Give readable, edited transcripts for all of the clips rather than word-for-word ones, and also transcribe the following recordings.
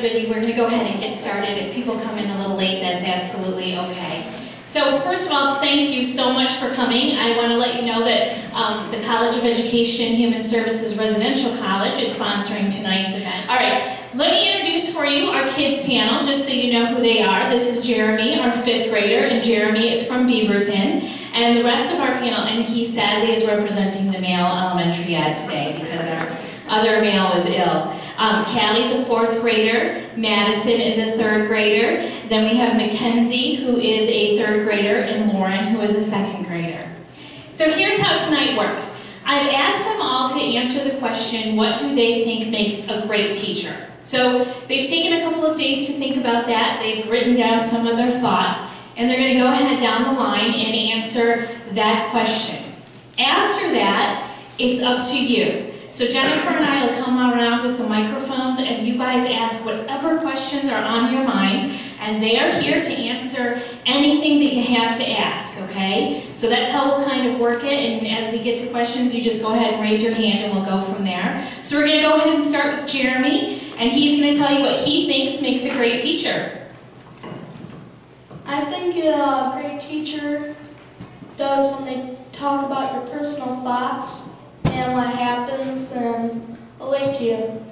everybody, we're going to go ahead and get started. If people come in a little late, that's absolutely okay. So first of all, thank you so much for coming. I want to let you know that the College of Education Human Services Residential College is sponsoring tonight's event. All right, let me introduce for you our kids panel, just so you know who they are. This is Jeremy, our 5th grader, and Jeremy is from Beaverton. And the rest of our panel, and he sadly is representing the male elementary ed today because our other male is ill. Callie's a 4th grader, Madison is a 3rd grader, then we have Mackenzie, who is a 3rd grader, and Lauren, who is a 2nd grader. So here's how tonight works. I've asked them all to answer the question, what do they think makes a great teacher? So they've taken a couple of days to think about that, they've written down some of their thoughts, and they're going to go ahead down the line and answer that question. After that, it's up to you. So Jennifer and I will come around with the microphones and you guys ask whatever questions are on your mind, and they are here to answer anything that you have to ask, okay? So that's how we'll kind of work it, and as we get to questions, you just go ahead and raise your hand and we'll go from there. So we're going to go ahead and start with Jeremy, and he's going to tell you what he thinks makes a great teacher. I think a great teacher does when they talk about your personal thoughts and what happens and relate to you.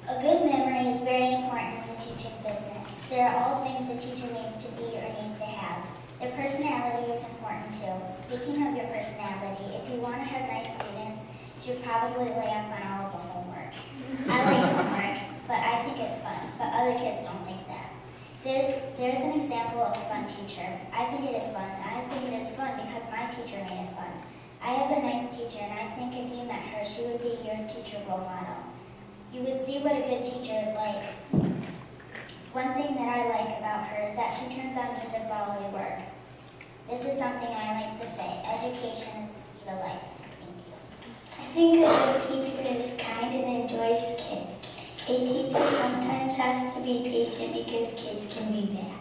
A good memory is very important in the teaching business. There are all things a teacher needs to be or needs to have. Their personality is important too. Speaking of your personality, if you want to have nice students, you should probably lay off on all of the homework. I like homework, but I think it's fun, but other kids don't think that. There's an example of a fun teacher. I think it is fun. I think it is fun because my teacher made it fun. I have a nice teacher, and I think if you met her, she would be your teacher role model. You would see what a good teacher is like. One thing that I like about her is that she turns on music while we work. This is something I like to say. Education is the key to life. Thank you. I think a good teacher is kind and enjoys kids. A teacher sometimes has to be patient because kids can be bad.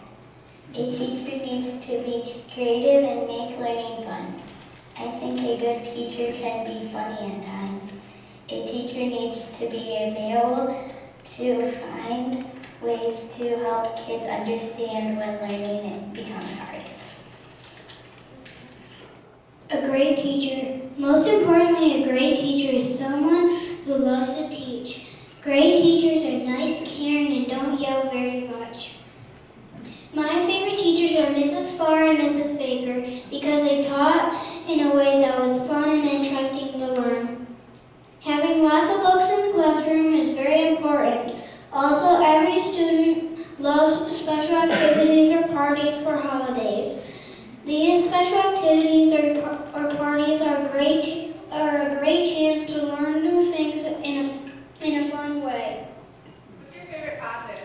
A teacher needs to be creative and make learning fun. I think a good teacher can be funny at times. A teacher needs to be available to find ways to help kids understand when learning becomes hard. A great teacher. Most importantly, a great teacher is someone who loves to teach. Great teachers are nice, caring, and don't yell very much. My favorite teachers are Mrs. Farr and Mrs. Baker because they taught in a way that was fun and interesting to learn. Having lots of books in the classroom is very important. Also, every student loves special activities or parties for holidays. These special activities or parties are a great chance to learn new things in a fun way. What's your favorite classes?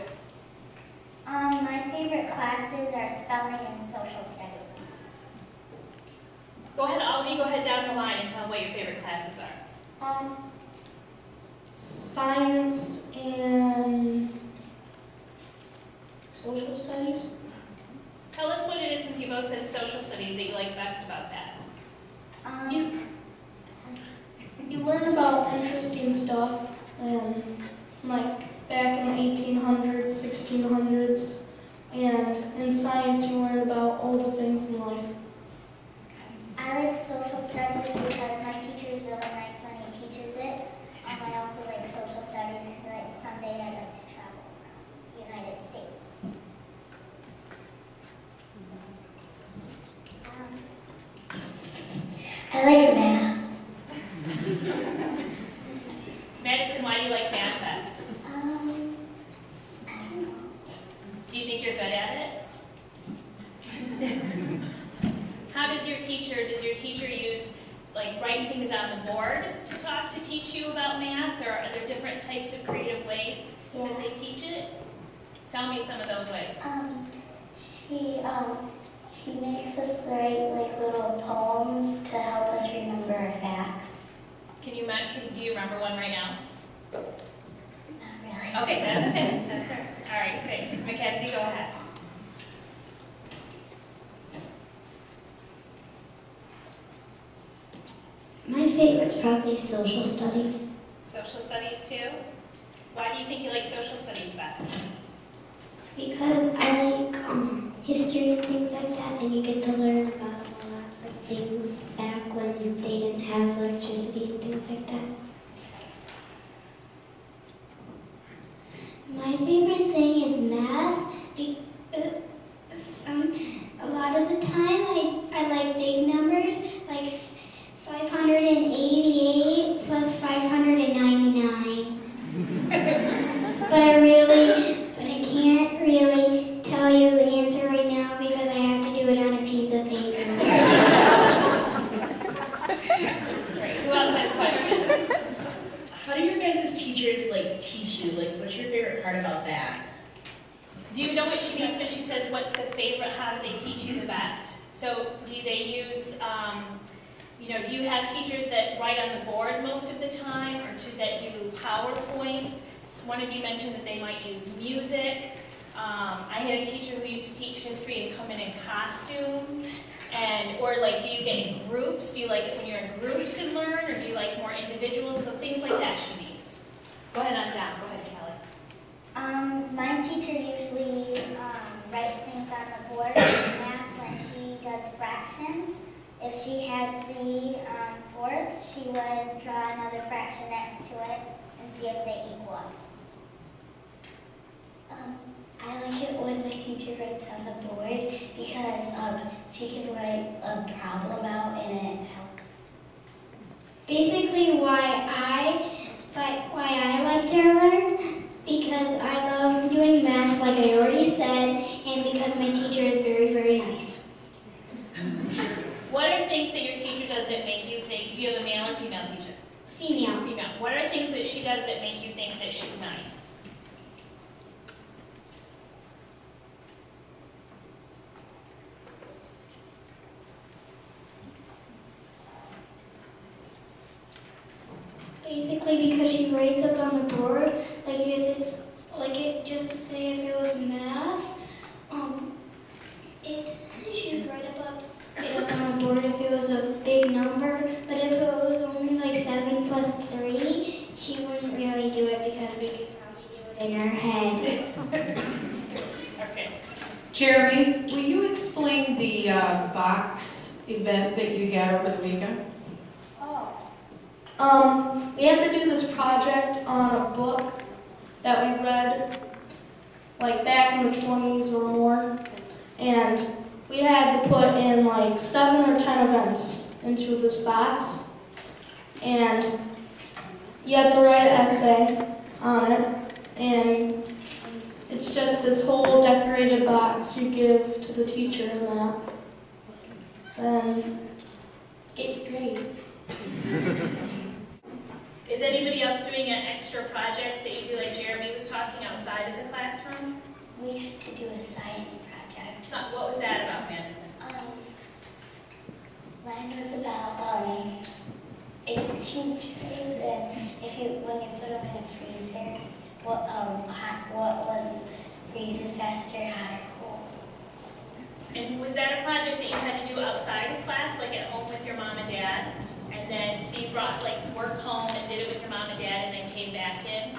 My favorite classes are spelling and social studies. Go ahead, all of you go ahead down the line and tell what your favorite classes are. Science and social studies. Tell us what it is, since you both said social studies, that you like best about that. You learn about interesting stuff, and like back in the 1800s, 1600s, and in science you learn about all the things in life. I like social studies because my teacher is really nice when he teaches it. I also like social studies because someday I'd like to travel around the United States. I like math. Madison, why do you like math best? I don't know. Do you think you're good at it? How does your teacher use, like, writing things on the board to teach you about math, or are there different types of creative ways that they teach it? Tell me some of those ways. She makes us write like little poems to help us remember our facts. Do you remember one right now? Not really. Okay, that's okay. That's all right. All right, thanks. Mackenzie, go ahead. My favorite's probably social studies. Social studies too? Why do you think you like social studies best? Because I like history and things like that, and you get to learn about lots of things back when they didn't have electricity and things like that. My favorite thing is math. A lot of the time I like big numbers, like 588 plus 599. But I can't really tell you the answer right now because I have to do it on a piece of paper. Great. Who else has questions? How do your guys' teachers teach you? What's your favorite part about that? Do you know what she means when she says, what's the favorite, how do they teach you the best? So do they use, do you have teachers that write on the board most of the time, or that do PowerPoints? One of you mentioned that they might use music. I had a teacher who used to teach history and come in costume. Or do you get in groups? Do you like it when you're in groups and learn, or do you like more individuals? So things like that she means. Go ahead on down. Go ahead, Kelly. My teacher usually writes things on the board in math when she does fractions. If she had 3/4, she would draw another fraction next to it and see if they equal. I like it when my teacher writes on the board because she can write a problem out and it helps. Basically why I like to learn, because I love doing math like I already said, and because my teacher is very, very nice. What are things that your teacher does that make you think, do you have a male or female teacher? Female. Female. What are things that she does that make you think that she's nice? Basically because she writes up on the board, just to say if it was math, she'd write it up on the board if it was a big number, but if it was only 7 plus 3, she wouldn't really do it because we could probably do it in her head. Okay. Jeremy, will you explain the box event that you had over the weekend? We had to do this project on a book that we read back in the 20s or more, and we had to put in 7 or 10 events into this box, and you have to write an essay on it, and it's just this whole decorated box you give to the teacher, and then get your grade. Is anybody else doing an extra project that you do like Jeremy was talking outside of the classroom? We had to do a science project. So, what was that about, Madison? Mine was about extinctors, and when you put them in a freezer, what one freezes faster, hot or cold. And was that a project that you had to do outside of class, like at home with your mom and dad? And then, so you brought work home and did it with your mom and dad and then came back in?